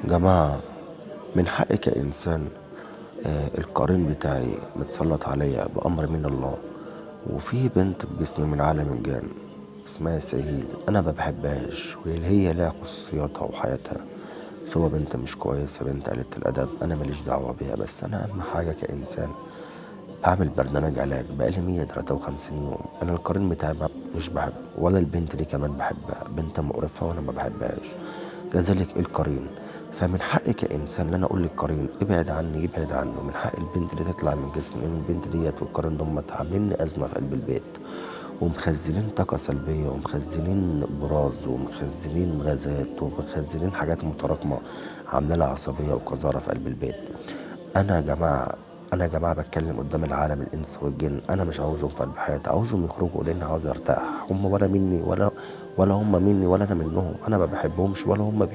جماعة، من حقي كإنسان القرين بتاعي متسلط عليا بأمر من الله، وفي بنت بجسمي من عالم الجان اسمها سهيل. أنا ما بحبهاش، وهي ليها خصوصياتها وحياتها. سوا بنت مش كويسة، بنت قلة الأدب، أنا ماليش دعوة بيها. بس أنا أهم حاجة كإنسان بعمل برنامج علاج بقالي 153 يوم. أنا القرين بتاعي مش بحبه، ولا البنت دي كمان بحبها، بنت مقرفة وأنا ما بحبهاش. كذلك القرين. فمن حقي كإنسان ان انا اقول للقرين ابعد عني ابعد عنه. من حق البنت دي تطلع من جسمي، لان البنت ديت والقرين دول عاملين لي ازمه في قلب البيت، ومخزنين طاقه سلبيه، ومخزنين براز، ومخزنين غازات، ومخزنين حاجات متراكمه عامله لي عصبيه وقذاره في قلب البيت. انا يا جماعه انا يا جماعه بتكلم قدام العالم الانس والجن. انا مش عاوزهم في قلب حياتي، عاوزهم يخرجوا، لان عاوز ارتاح. هم ولا مني ولا هم مني ولا انا منهم. انا ما بحبهمش ولا هم